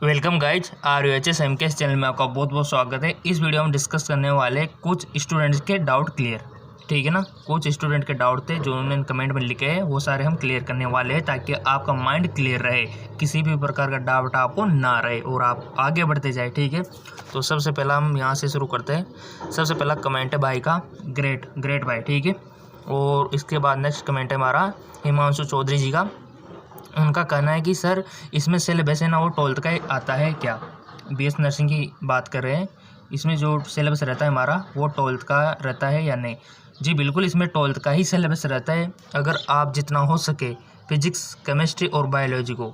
Welcome guys RUHS MKS channel में आपका बहुत बहुत स्वागत है। इस वीडियो में डिस्कस करने वाले कुछ स्टूडेंट्स के डाउट क्लियर, ठीक है ना। कुछ स्टूडेंट के डाउट थे जो उन्होंने कमेंट में लिखे हैं, वो सारे हम क्लियर करने वाले हैं ताकि आपका माइंड क्लियर रहे, किसी भी प्रकार का डाउट आपको ना रहे और आप आगे बढ़ते जाए, ठीक है। तो सबसे पहला हम यहाँ से शुरू करते हैं। सबसे पहला कमेंट है भाई का ग्रेट भाई, ठीक है। और इसके बाद नेक्स्ट कमेंट है हमारा हिमांशु चौधरी जी का। उनका कहना है कि सर इसमें सिलेबस है ना वो 12th का आता है क्या। BS नर्सिंग की बात कर रहे हैं, इसमें जो सिलेबस रहता है हमारा वो 12th का रहता है या नहीं। जी बिल्कुल, इसमें 12th का ही सिलेबस रहता है। अगर आप जितना हो सके फिजिक्स, केमिस्ट्री और बायोलॉजी को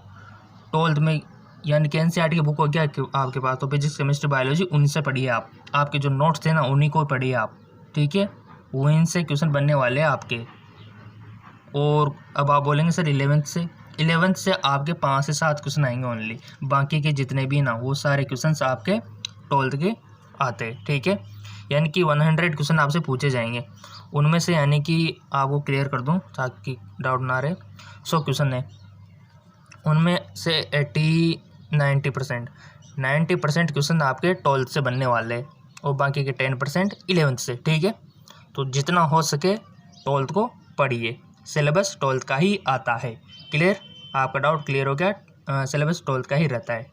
12th में, यानी कि NCERT की बुक हो गया आपके पास, तो फिजिक्स, केमिस्ट्री, बायोलॉजी उनसे पढ़िए आप। आपके जो नोट्स थे ना उन्हीं को पढ़िए आप, ठीक है। वो इनसे क्वेश्चन बनने वाले हैं आपके। और अब आप बोलेंगे सर 11th से आपके 5 से 7 क्वेश्चन आएंगे ओनली, बाकी के जितने भी ना वो सारे क्वेश्चंस आपके 12th के आते हैं, ठीक है। यानी कि 100 क्वेश्चन आपसे पूछे जाएंगे, उनमें से यानी कि आपको क्लियर कर दूं ताकि डाउट ना रहे, 100 क्वेश्चन है, उनमें से 90% क्वेश्चन आपके 12th से बनने वाले हैं और बाकी के 10% 11th से, ठीक है। तो जितना हो सके 12th को पढ़िए, सिलेबस 12th का ही आता है। क्लियर, आपका डाउट क्लियर हो गया, सिलेबस 12th का ही रहता है,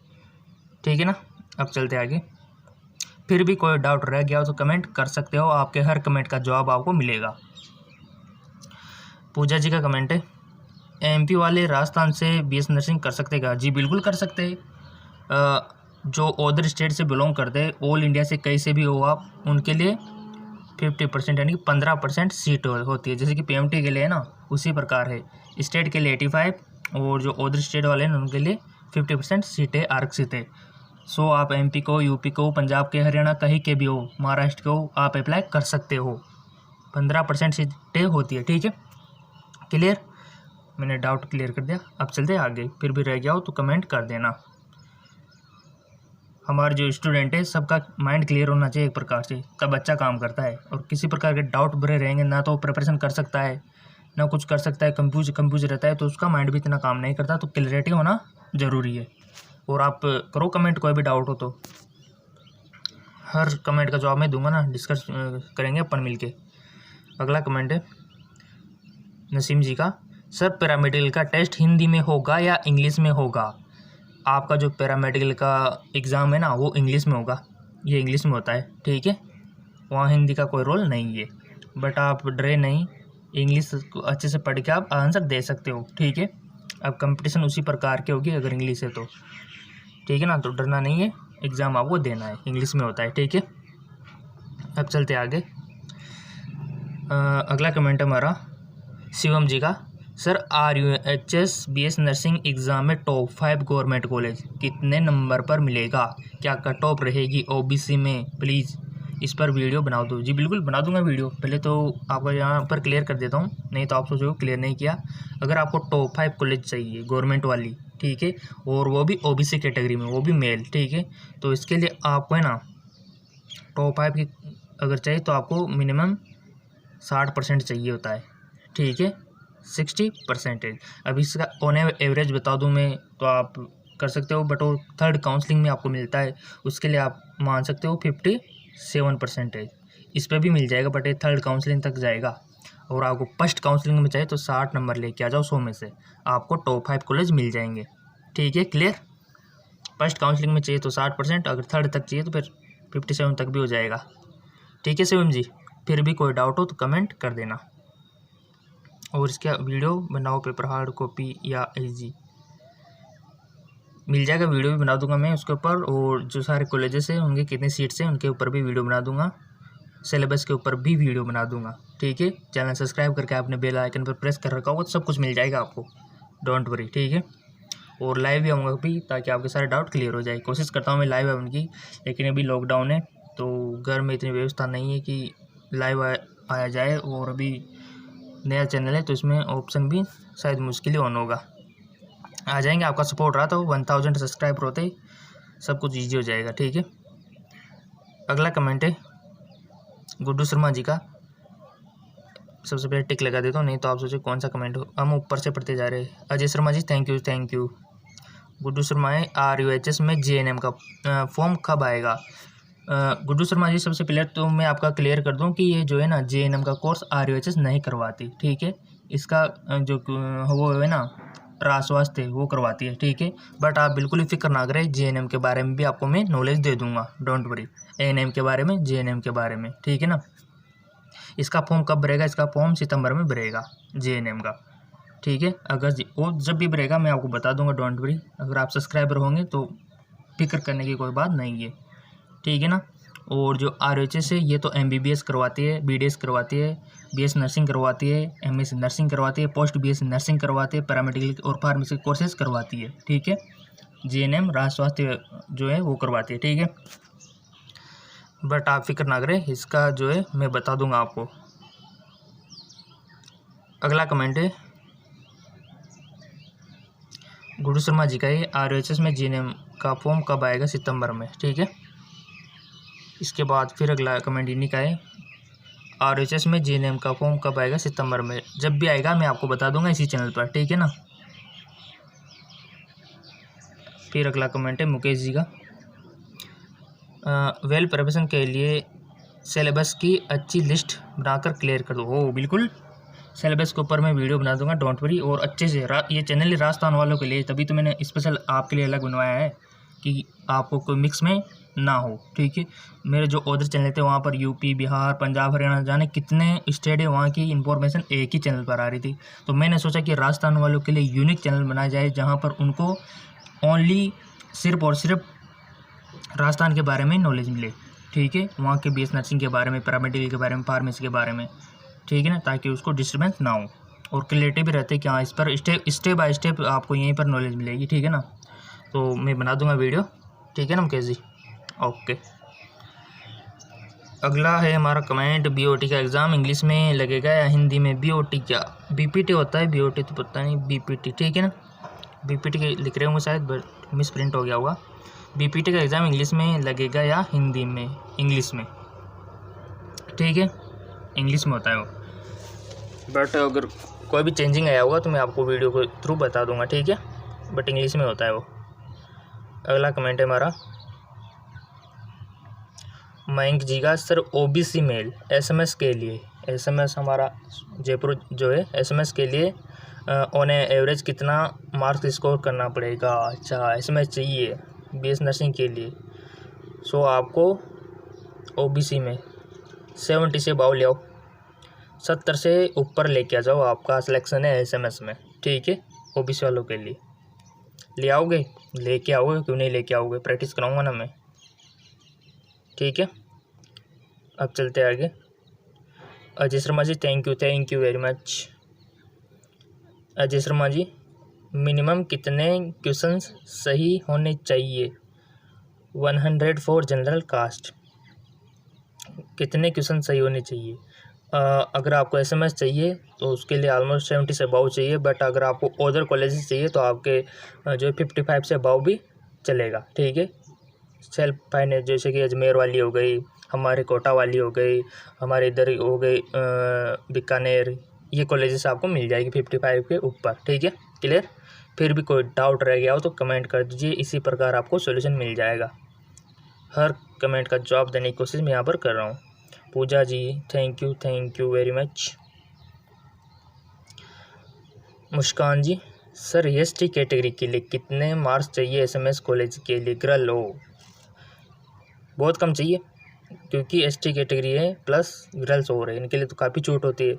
ठीक है ना। अब चलते आगे। फिर भी कोई डाउट रह गया हो तो कमेंट कर सकते हो, आपके हर कमेंट का जवाब आपको मिलेगा। पूजा जी का कमेंट है, MP वाले राजस्थान से BS नर्सिंग कर सकते क्या। जी बिल्कुल कर सकते हैं। जो अदर स्टेट से बिलोंग करते हैं, ऑल इंडिया से कहीं से भी हो आप, उनके लिए 50% यानी कि 15% सीट होती है। जैसे कि PMT के लिए है ना, उसी प्रकार है। स्टेट के लिए 85 और जो अदर स्टेट वाले हैं उनके लिए 50% सीटें आरक्षित है। सो आप MP को, UP को, पंजाब के, हरियाणा कहीं के भी हो, महाराष्ट्र को आप अप्लाई कर सकते हो। 15% सीटें होती है, ठीक है। क्लियर, मैंने डाउट क्लियर कर दिया। अब चलते आगे, फिर भी रह गया हो तो कमेंट कर देना। हमारे जो स्टूडेंट है सबका माइंड क्लियर होना चाहिए एक प्रकार से, तब अच्छा काम करता है। और किसी प्रकार के डाउट भरे रहेंगे ना तो प्रिपरेशन कर सकता है ना कुछ कर सकता है, कंफ्यूज रहता है, तो उसका माइंड भी इतना काम नहीं करता। तो क्लियरिटी होना ज़रूरी है। और आप करो कमेंट, कोई भी डाउट हो तो हर कमेंट का जवाब मैं दूंगा ना, डिस्कस करेंगे अपन मिलके। अगला कमेंट है नसीम जी का, सर पैरामेडिकल का टेस्ट हिंदी में होगा या इंग्लिश में होगा। आपका जो पैरामेडिकल का एग्ज़ाम है ना वो इंग्लिश में होगा, ये इंग्लिश में होता है, ठीक है। वहाँ हिंदी का कोई रोल नहीं है, बट आप डरे नहीं, इंग्लिश को अच्छे से पढ़ के आप आंसर दे सकते हो, ठीक है। अब कंपटीशन उसी प्रकार की होगी अगर इंग्लिश है तो, ठीक है ना। तो डरना नहीं है, एग्ज़ाम आपको देना है, इंग्लिश में होता है, ठीक है। अब चलते आगे। अगला कमेंट है हमारा शिवम जी का, sir RUHS BS nursing exam में टॉप 5 गवर्नमेंट कॉलेज कितने नंबर पर मिलेगा, क्या कट ऑफ रहेगी OBC में, प्लीज़ इस पर वीडियो बना दो। जी बिल्कुल बना दूंगा वीडियो, पहले तो आपको यहाँ पर क्लियर कर देता हूँ, नहीं तो आप सोचो क्लियर नहीं किया। अगर आपको टॉप 5 कॉलेज चाहिए गवर्नमेंट वाली, ठीक है, और वो भी OBC कैटेगरी में, वो भी मेल, ठीक है, तो इसके लिए आपको है ना टॉप 5 की अगर चाहिए तो आपको मिनिमम 60% चाहिए होता है, ठीक है, 60%। अब इसका ऑन एवरेज बता दूं मैं तो आप कर सकते हो, बट वो थर्ड काउंसलिंग में आपको मिलता है, उसके लिए आप मान सकते हो 57%। इस पर भी मिल जाएगा, बट ये थर्ड काउंसलिंग तक जाएगा। और आपको फर्स्ट काउंसलिंग में चाहिए तो 60 नंबर लेके आ जाओ 100 में से, आपको टॉप 5 कॉलेज मिल जाएंगे, ठीक है। क्लियर, फर्स्ट काउंसलिंग में चाहिए तो 60%, अगर थर्ड तक चाहिए तो फिर 57 तक भी हो जाएगा, ठीक है शिवम जी। फिर भी कोई डाउट हो तो कमेंट कर देना। और इसका वीडियो बनाओ, पेपर हार्ड कॉपी या AG मिल जाएगा, वीडियो भी बना दूंगा मैं उसके ऊपर। और जो सारे कॉलेजेस हैं उनके कितने सीट्स हैं उनके ऊपर भी वीडियो बना दूंगा, सिलेबस के ऊपर भी वीडियो बना दूंगा, ठीक है। चैनल सब्सक्राइब करके आपने बेल आइकन पर प्रेस कर रखा होगा तो सब कुछ मिल जाएगा आपको, डोंट वरी, ठीक है। और लाइव भी आऊँगा भी ताकि आपके सारे डाउट क्लियर हो जाए। कोशिश करता हूँ मैं लाइव आने की, लेकिन अभी लॉकडाउन है तो घर में इतनी व्यवस्था नहीं है कि लाइव आया जाए, और अभी नया चैनल है तो इसमें ऑप्शन भी शायद मुश्किल ही ऑन होगा। आ जाएंगे, आपका सपोर्ट रहा तो 1000 सब्सक्राइबर होते सब कुछ ईजी हो जाएगा, ठीक है। अगला कमेंट है गुड्डू शर्मा जी का, सबसे पहले टिक लगा देता हूँ, नहीं तो आप सोचे कौन सा कमेंट हो, हम ऊपर से पढ़ते जा रहे हैं। Ajay Sharma ji thank you. गुड्डू शर्मा है RUHS में JNM का फॉर्म कब आएगा। गुड्डू शर्मा जी, सबसे पहले तो मैं आपका क्लियर कर दूं कि ये जो है ना JNM का कोर्स RUHS नहीं करवाती, ठीक है। इसका जो वो है ना रासवास्ते वो करवाती है, ठीक है। बट आप बिल्कुल ही फिक्र ना करें, JNM के बारे में भी आपको मैं नॉलेज दे दूंगा, डोंट वरी। ANM के बारे में, JNM के बारे में, ठीक है ना। इसका फॉर्म कब भरेगा, इसका फॉर्म सितंबर में भरेगा JNM का, ठीक है। अगर वो जब भी भरेगा मैं आपको बता दूंगा, डोंट वरी। अगर आप सब्सक्राइबर होंगे तो फिक्र करने की कोई बात नहीं है, ठीक है ना। और जो RUHS है ये तो MBBS करवाती है, BDS करवाती है, BS नर्सिंग करवाती है, MS नर्सिंग करवाती है, पोस्ट BS नर्सिंग करवाती है, पैरामेडिकल और फार्मेसी कोर्सेज करवाती है, ठीक है। JNM राज स्वास्थ्य जो है वो करवाती है, ठीक है। बट आप फिक्र ना करें, इसका जो है मैं बता दूंगा आपको। अगला कमेंट है गुड्डू शर्मा जी का, ये RUHS में JNM का फॉर्म कब आएगा, सितंबर में, ठीक है। इसके बाद फिर अगला कमेंट इन्हीं का है, RUHS में JNM का फॉर्म कब आएगा, सितंबर में। जब भी आएगा मैं आपको बता दूंगा इसी चैनल पर, ठीक है ना। फिर अगला कमेंट है मुकेश जी का, वेल प्रिपरेशन के लिए सिलेबस की अच्छी लिस्ट बनाकर क्लियर कर दो। हो बिल्कुल, सिलेबस के ऊपर मैं वीडियो बना दूंगा, डोंट वरी। और अच्छे से ये चैनल राजस्थान वालों के लिए, तभी तो मैंने स्पेशल आपके लिए अलग बनवाया है कि आपको कोई मिक्स में ना हो, ठीक है। मेरे जो अदर चैनल थे वहाँ पर UP, बिहार, पंजाब, हरियाणा, जाने कितने स्टेट है, वहाँ की इन्फॉर्मेशन एक ही चैनल पर आ रही थी। तो मैंने सोचा कि राजस्थान वालों के लिए यूनिक चैनल बनाया जाए, जहाँ पर उनको ओनली सिर्फ और सिर्फ राजस्थान के बारे में नॉलेज मिले, ठीक है। वहाँ के BS नर्सिंग के बारे में, पैरामेडिकल के बारे में, फार्मेसी के बारे में, ठीक है ना, ताकि उसको डिस्टर्बेंस ना हो और क्लियरिटी भी रहते कि हाँ इस पर स्टेप बाय स्टेप आपको यहीं पर नॉलेज मिलेगी, ठीक है ना। तो मैं बना दूंगा वीडियो, ठीक है ना मुकेश जी, ओके। अगला है हमारा कमेंट, BOT का एग्ज़ाम इंग्लिश में लगेगा या हिंदी में। BOT क्या BPT होता है, BOT तो पता नहीं, BPT, ठीक है ना। BPT के लिख रहे होंगे शायद, बट मिस प्रिंट हो गया होगा। BPT का एग्ज़ाम इंग्लिश में लगेगा या हिंदी में। इंग्लिश में, ठीक है, इंग्लिश में होता है वो। बट अगर कोई भी चेंजिंग आया होगा तो मैं आपको वीडियो के थ्रू बता दूंगा, ठीक है। बट इंग्लिश में होता है वो। अगला कमेंट है हमारा मयंक जी का, सर OBC मेल SMS के लिए, SMS हमारा जयपुर जो है, SMS के लिए ऑन एवरेज कितना मार्क्स स्कोर करना पड़ेगा। अच्छा, SMS चाहिए BS नर्सिंग के लिए। सो आपको OBC में 70 से अबव ले आओ, 70 से ऊपर लेके आ जाओ, आपका सिलेक्शन है SMS में, ठीक है। OBC वालों के लिए ले आओगे, लेके आओगे, क्यों नहीं लेके आओगे, प्रैक्टिस कराऊंगा ना मैं, ठीक है। अब चलते आगे। Ajay Sharma ji, thank you very much. Ajay Sharma ji, minimum कितने क्वेश्चंस सही होने चाहिए 100 फॉर जनरल कास्ट। कितने क्वेश्चन सही होने चाहिए। अगर आपको SMS चाहिए तो उसके लिए ऑलमोस्ट 70 से अबव चाहिए। बट अगर आपको अदर कॉलेजेस चाहिए तो आपके जो 55 से अबव भी चलेगा, ठीक है। सेल्फ फाइनेंस जैसे कि अजमेर वाली हो गई, हमारे कोटा वाली हो गई, हमारे इधर हो गई बीकानेर, ये कॉलेजेस आपको मिल जाएगी 55 के ऊपर, ठीक है, क्लियर। फिर भी कोई डाउट रह गया हो तो कमेंट कर दीजिए, इसी प्रकार आपको सॉल्यूशन मिल जाएगा। हर कमेंट का जवाब देने की कोशिश मैं यहाँ पर कर रहा हूँ। Puja ji, thank you very much. Muskan ji, sir ST category के लिए कितने मार्क्स चाहिए SMS कॉलेज के लिए। गर्ल हो, बहुत कम चाहिए, क्योंकि ST कैटेगरी है प्लस गर्ल्स हो रहे हैं, इनके लिए तो काफ़ी छूट होती है।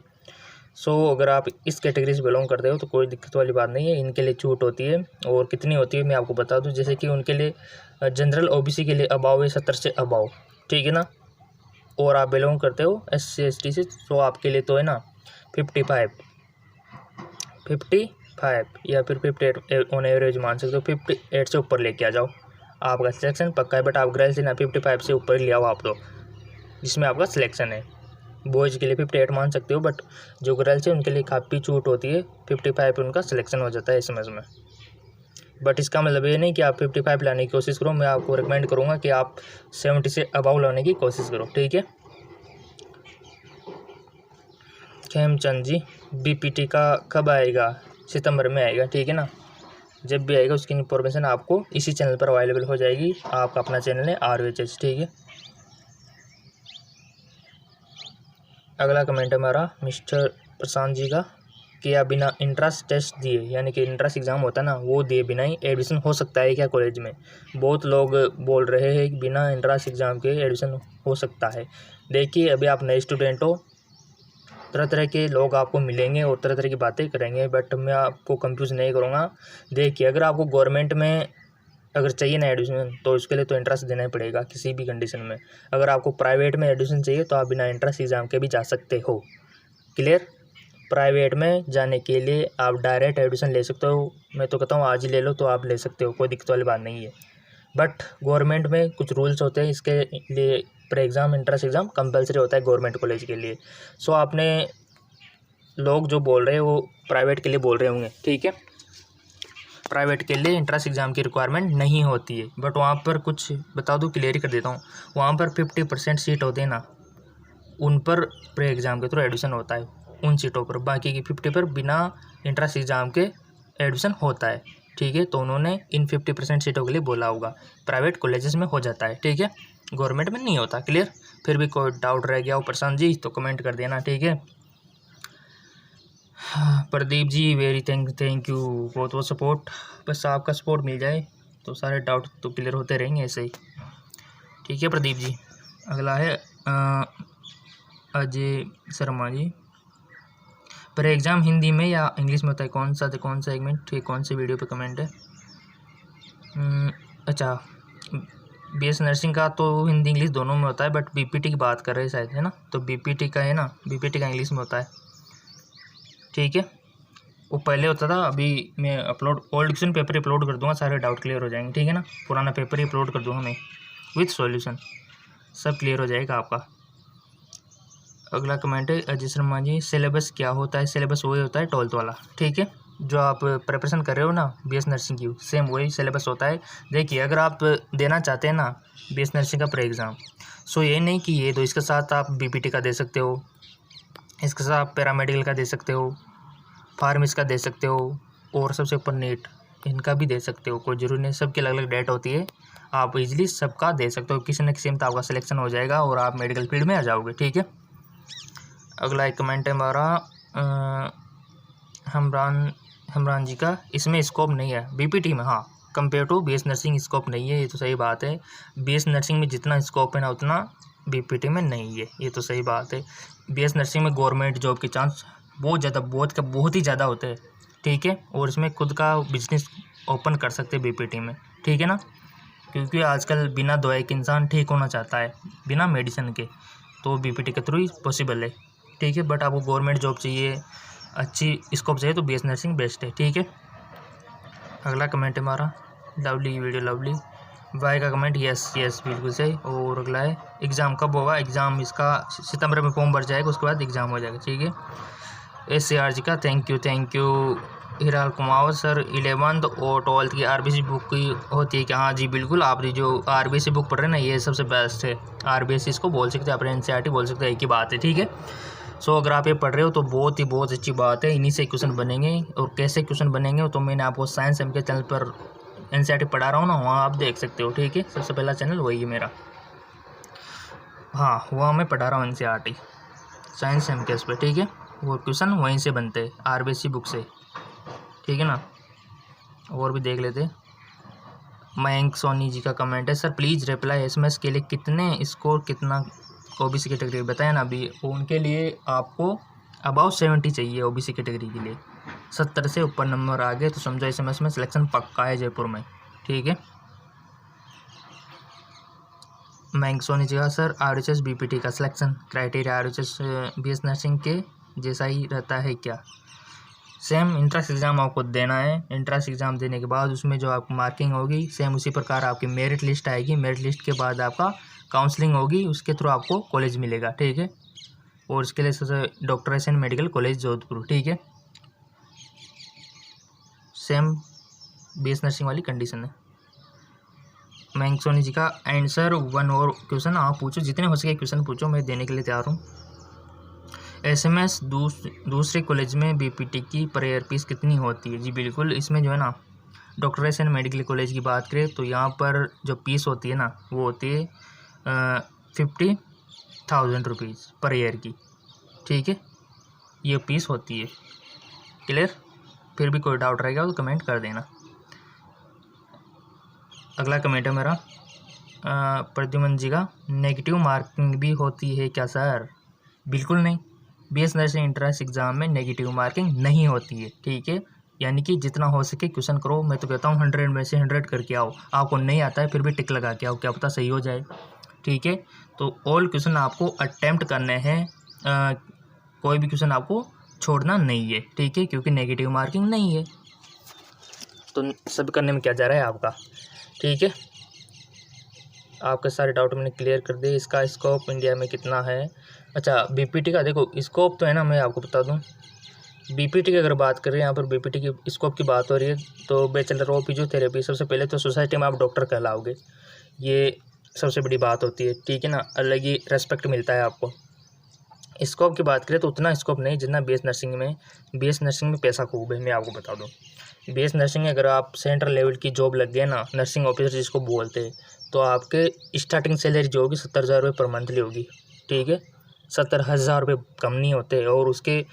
सो अगर आप इस कैटेगरी से बिलोंग करते हो तो कोई दिक्कत वाली बात नहीं है, इनके लिए छूट होती है। और कितनी होती है मैं आपको बता दूं, जैसे कि उनके लिए जनरल OBC के लिए अबाव है 70 से अबाव, ठीक है ना। और आप बिलोंग करते हो SC ST से, तो आपके लिए तो है ना 55 या फिर 58 ऑन एवरेज मान सकते हो। 58 से ऊपर लेके आ जाओ, आपका सिलेक्शन पक्का है। बट आप गर्ल्स से ना 55 से ऊपर ले आओ आप तो, जिसमें आपका सिलेक्शन है। बॉयज़ के लिए 58 मान सकते हो, बट जो गर्ल्स है उनके लिए काफ़ी छूट होती है, 55 पे उनका सिलेक्शन हो जाता है SMS में। बट इसका मतलब ये नहीं कि आप 55 लाने की कोशिश करो, मैं आपको रिकमेंड करूँगा कि आप 70 से अबव लाने की कोशिश करो, ठीक है। खेमचंद जी, BPT का कब आएगा, सितंबर में आएगा, ठीक है ना। जब भी आएगा उसकी इन्फॉर्मेशन आपको इसी चैनल पर अवेलेबल हो जाएगी। आपका अपना चैनल है RVHS, ठीक है। अगला कमेंट है हमारा मिस्टर प्रशांत जी का, कि आप बिना इंट्रेंस टेस्ट दिए, यानी कि इंट्रेंस एग्ज़ाम होता है ना, वो दिए बिना ही एडमिशन हो सकता है क्या कॉलेज में? बहुत लोग बोल रहे हैं कि बिना इंट्रेंस एग्ज़ाम के एडमिशन हो सकता है। देखिए, अभी आप नए स्टूडेंट हो, तरह तरह के लोग आपको मिलेंगे और तरह तरह की बातें करेंगे, बट मैं आपको कंफ्यूज नहीं करूँगा। देखिए, अगर आपको गवर्नमेंट में अगर चाहिए ना एडमिशन, तो उसके लिए तो इंट्रेंस देना ही पड़ेगा किसी भी कंडीशन में। अगर आपको प्राइवेट में एडमिशन चाहिए तो आप बिना इंट्रेंस एग्ज़ाम के भी जा सकते हो। क्लियर? प्राइवेट में जाने के लिए आप डायरेक्ट एडमिशन ले सकते हो। मैं तो कहता हूँ आज ही ले लो तो आप ले सकते हो, कोई दिक्कत वाली बात नहीं है। बट गवर्नमेंट में कुछ रूल्स होते हैं, इसके लिए pre exam entrance exam compulsory होता है गवर्नमेंट कॉलेज के लिए। सो आपने लोग जो बोल रहे हैं वो प्राइवेट के लिए बोल रहे होंगे, ठीक है। प्राइवेट के लिए इंट्रेंस एग्ज़ाम की रिक्वायरमेंट नहीं होती है, बट वहाँ पर कुछ बता दूँ, क्लियर कर देता हूँ। वहाँ पर 50% सीट होते हैं ना, उन पर प्री एग्ज़ाम के थ्रू एडमिशन होता है, उन सीटों पर। बाकी की 50 पर बिना इंट्रेंस एग्ज़ाम के एडमिशन होता है, ठीक है। तो उन्होंने इन 50% सीटों के लिए बोला होगा। प्राइवेट कॉलेजेस में हो जाता है, ठीक है, गवर्नमेंट में नहीं होता। क्लियर? फिर भी कोई डाउट रह गया हो प्रशांत जी तो कमेंट कर देना, ठीक है। Pradeep ji very thank you, बहुत बहुत सपोर्ट। बस आपका सपोर्ट मिल जाए तो सारे डाउट तो क्लियर होते रहेंगे ऐसे ही, ठीक है प्रदीप जी। अगला है अजय शर्मा जी, पर एग्ज़ाम हिंदी में या इंग्लिश में होता है? कौन सा एक मिनट, ठीक, कौन से वीडियो पे कमेंट है? अच्छा, BS नर्सिंग का तो हिंदी इंग्लिश दोनों में होता है, बट BPT की बात कर रहे हैं शायद, है ना? तो BPT का है ना, BPT का इंग्लिश में होता है, ठीक है। वो पहले होता था, अभी मैं ओल्ड क्वेश्चन पेपर अपलोड कर दूंगा, सारे डाउट क्लियर हो जाएंगे, ठीक है ना। पुराना पेपर ही अपलोड कर दूंगा मैं विथ सॉल्यूशन, सब क्लियर हो जाएगा आपका। अगला कमेंट है अजय शर्मा जी, सिलेबस क्या होता है? सिलेबस वही होता है 12th वाला, ठीक है। जो आप प्रिपरेशन कर रहे हो ना BS नर्सिंग की, सेम वही सिलेबस होता है। देखिए, अगर आप देना चाहते हैं ना BS नर्सिंग का प्री एग्ज़ाम, सो ये नहीं कि ये तो इसके साथ आप BPT का दे सकते हो, इसके साथ आप पैरामेडिकल का दे सकते हो, फार्मेसी का दे सकते हो, और सबसे ऊपर नीट, इनका भी दे सकते हो। कोई जरूरी नहीं, सबकी अलग अलग डेट होती है, आप इजीली सबका दे सकते हो। किसी न किसी में तो आपका सिलेक्शन हो जाएगा और आप मेडिकल फील्ड में आ जाओगे, ठीक है। अगला एक कमेंट है हमारा हमरान जी का, इसमें स्कोप नहीं है BPT में। हाँ, compare to BS nursing scope नहीं है, ये तो सही बात है। BS नर्सिंग में जितना स्कोप है ना उतना BPT में नहीं है, ये तो सही बात है। BS नर्सिंग में गवर्नमेंट जॉब के चांस बहुत ज़्यादा, बहुत ही ज़्यादा होते हैं, ठीक है। और इसमें खुद का बिजनेस ओपन कर सकते हैं BPT में, ठीक है ना। क्योंकि आजकल बिना दवाई के इंसान ठीक होना चाहता है, बिना मेडिसिन के, तो BPT के थ्रू ही पॉसिबल है, ठीक है। बट आपको गवर्नमेंट जॉब चाहिए, अच्छी स्कोप चाहिए, तो BS नर्सिंग बेस्ट है, ठीक है। अगला कमेंट है हमारा लवली वीडियो लवली वाई का कमेंट, यस बिल्कुल सही। और अगला है एग्ज़ाम कब होगा? एग्ज़ाम इसका सितंबर में फॉर्म भर जाएगा, उसके बाद एग्ज़ाम हो जाएगा, ठीक है। SCR जी का thank you. Hiral Kumar sir, 11th और 12th की RBC बुक की होती है क्या? हाँ जी बिल्कुल, आप जो RBC बुक पढ़ रहे हैं ना, ये सबसे बेस्ट है। RBC इसको बोल सकते हैं, अपने NCERT बोल सकते हैं, एक ही बात है, ठीक है। सो अगर आप ये पढ़ रहे हो तो बहुत अच्छी बात है, इन्हीं से क्वेश्चन बनेंगे। और कैसे क्वेश्चन बनेंगे तो मैंने आपको साइंस एम के चैनल पर NCERT पढ़ा रहा हूँ ना, वहाँ आप देख सकते हो, ठीक है। सबसे पहला चैनल वही है मेरा, हाँ, वहाँ मैं पढ़ा रहा हूँ NCERT साइंस एम के पे, ठीक है। वो क्वेश्चन वहीं से बनते हैं RBC बुक से, ठीक है ना। और भी देख लेते। मयंक सोनी जी का कमेंट है, सर प्लीज़ रिप्लाई SMS के लिए कितने स्कोर, कितना OBC कैटेगरी बताया ना अभी, उनके लिए आपको अबाउट 70 चाहिए OBC कैटेगरी के लिए। 70 से ऊपर नंबर आ गए तो समझो SMS में सिलेक्शन पक्का है जयपुर में, ठीक है। मयंक सोनी जी का, सर RHS BPT का selection criteria RHS BS nursing के जैसा ही रहता है क्या? सेम इंट्रेंस एग्ज़ाम आपको देना है, इंट्रेंस एग्ज़ाम देने के बाद उसमें जो आपकी मार्किंग होगी सेम उसी प्रकार आपकी मेरिट लिस्ट आएगी, मेरिट लिस्ट के बाद आपका काउंसलिंग होगी, उसके थ्रू आपको कॉलेज मिलेगा, ठीक है। और इसके लिए सबसे doctor SN medical college Jodhpur, ठीक है। सेम BS नर्सिंग वाली कंडीशन है। मयंक सोनी जी का आंसर, वन और क्वेश्चन आप पूछो, जितने हो सके क्वेश्चन पूछो, मैं देने के लिए तैयार हूँ। SMS दूसरे कॉलेज में BPT की प्रेयर फीस कितनी होती है? जी बिल्कुल, इसमें जो है ना doctor S N medical college की बात करें तो यहाँ पर जो फीस होती है ना वो होती है 50,000 रुपीज़ पर ईयर की, ठीक है, ये फीस होती है। क्लियर? फिर भी कोई डाउट रहेगा तो कमेंट कर देना। अगला कमेंट है मेरा प्रद्युमन जी का, नेगेटिव मार्किंग भी होती है क्या सर? बिल्कुल नहीं, बीएस नर्सिंग एंट्रेंस एग्ज़ाम में नेगेटिव मार्किंग नहीं होती है, ठीक है। यानी कि जितना हो सके क्वेश्चन करो। मैं तो कहता हूँ 100 में से 100 करके आओ। आपको नहीं आता है फिर भी टिक लगा के आओ, क्या पता सही हो जाए, ठीक है। तो ऑल क्वेश्चन आपको अटेम्प्ट करने हैं, कोई भी क्वेश्चन आपको छोड़ना नहीं है, ठीक है, क्योंकि नेगेटिव मार्किंग नहीं है। तो सब करने में क्या जा रहा है आपका, ठीक है। आपके सारे डाउट मैंने क्लियर कर दिए। इसका स्कोप इंडिया में कितना है? अच्छा, बीपीटी का देखो स्कोप तो है ना, मैं आपको बता दूं। बीपीटी की अगर बात करें, यहाँ पर बीपीटी की स्कोप की बात हो रही है तो बैचलर ऑफ फिजियोथेरेपी, सबसे पहले तो सोसाइटी में आप डॉक्टर कहलाओगे, ये सबसे बड़ी बात होती है, ठीक है ना। अलग ही रेस्पेक्ट मिलता है आपको। स्कोप की बात करें तो उतना स्कोप नहीं जितना बीएस नर्सिंग में। बीएस नर्सिंग में पैसा खूब है, मैं आपको बता दूँ। बीएस नर्सिंग में अगर आप सेंट्रल लेवल की जॉब लग गए ना, नर्सिंग ऑफिसर जिसको बोलते हैं, तो आपके स्टार्टिंग सैलरी जो होगी 70,000 रुपये पर मंथली होगी, ठीक है। 70,000 रुपये कम नहीं होते, और उसके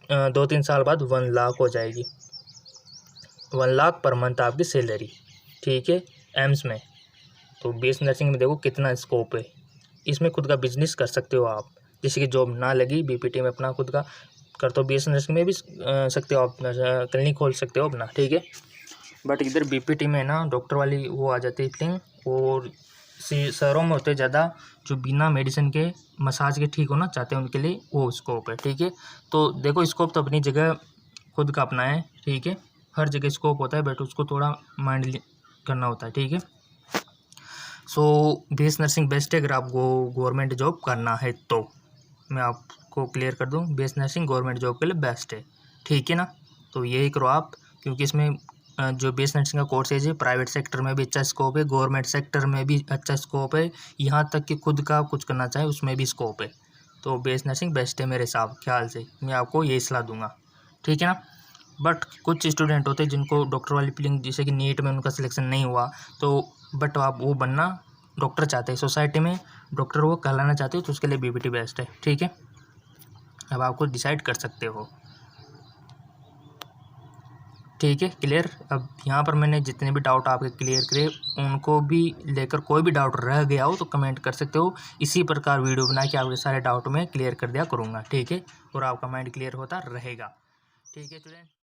2-3 साल बाद 1 लाख हो जाएगी। 1 लाख पर मंथ आपकी सैलरी, ठीक है, एम्स में। तो बीएस नर्सिंग में देखो कितना स्कोप है, इसमें खुद का बिजनेस कर सकते हो आप। जैसे कि जॉब ना लगी बीपीटी में अपना खुद का कर, तो बीएस नर्सिंग में भी सकते हो आप, क्लिनिक खोल सकते हो अपना, ठीक है। बट इधर बीपीटी में ना डॉक्टर वाली वो आ जाती है फीलिंग, और शहरों में होते ज़्यादा जो बिना मेडिसिन के मसाज के ठीक होना चाहते हैं उनके लिए वो स्कोप है, ठीक है। तो देखो स्कोप तो अपनी जगह खुद का अपना है, ठीक है, हर जगह स्कोप होता है, बट उसको थोड़ा माइंड करना होता है, ठीक है। सो बीएस नर्सिंग बेस्ट है अगर आपको गवर्नमेंट जॉब करना है तो। मैं आपको क्लियर कर दूं, बीएस नर्सिंग गवर्नमेंट जॉब के लिए बेस्ट है, ठीक है ना। तो यही करो आप, क्योंकि इसमें जो बीएस नर्सिंग का कोर्सेज है प्राइवेट सेक्टर में भी अच्छा स्कोप है, गवर्नमेंट सेक्टर में भी अच्छा स्कोप है, यहाँ तक कि खुद का कुछ करना चाहे उसमें भी स्कोप है। तो बीएस नर्सिंग बेस्ट है मेरे हिसाब ख्याल से, मैं आपको यही सलाह दूंगा, ठीक है ना। बट कुछ स्टूडेंट होते हैं जिनको डॉक्टर वाली फीलिंग, जैसे कि नीट में उनका सिलेक्शन नहीं हुआ तो, बट आप वो बनना डॉक्टर चाहते हैं, सोसाइटी में डॉक्टर वो कहलाना चाहते हो, तो उसके लिए बीपीटी बेस्ट है, ठीक है। अब आपको डिसाइड कर सकते हो, ठीक है, क्लियर। अब यहाँ पर मैंने जितने भी डाउट आपके क्लियर करे, उनको भी लेकर कोई भी डाउट रह गया हो तो कमेंट कर सकते हो। इसी प्रकार वीडियो बना के आपके सारे डाउट में क्लियर कर दिया करूँगा, ठीक है, और आपका माइंड क्लियर होता रहेगा, ठीक है स्टूडेंट।